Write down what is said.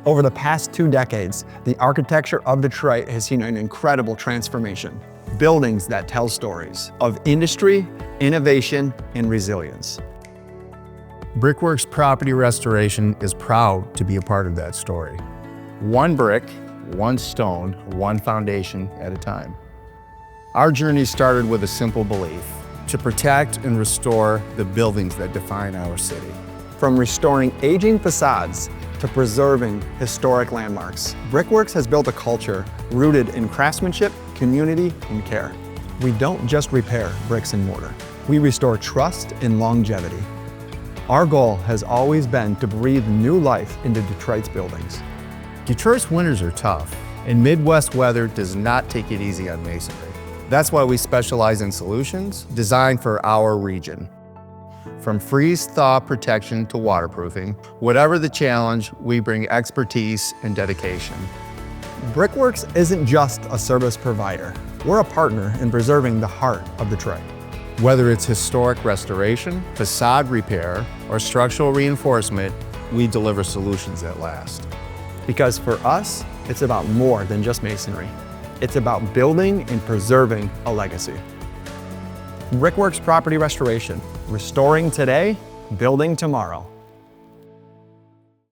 Over the past 2 decades, the architecture of Detroit has seen an incredible transformation. Buildings that tell stories of industry, innovation, and resilience. Brickworks Property Restoration is proud to be a part of that story. One brick, one stone, one foundation at a time. Our journey started with a simple belief: to protect and restore the buildings that define our city. From restoring aging facades to preserving historic landmarks, Brickworks has built a culture rooted in craftsmanship, community, and care. We don't just repair bricks and mortar. We restore trust and longevity. Our goal has always been to breathe new life into Detroit's buildings. Detroit's winters are tough, and Midwest weather does not take it easy on masonry. That's why we specialize in solutions designed for our region. From freeze-thaw protection to waterproofing, whatever the challenge, we bring expertise and dedication. Brickworks isn't just a service provider. We're a partner in preserving the heart of Detroit. Whether it's historic restoration, facade repair, or structural reinforcement, we deliver solutions that last. Because for us, it's about more than just masonry. It's about building and preserving a legacy. Brickworks Property Restoration, restoring today, building tomorrow.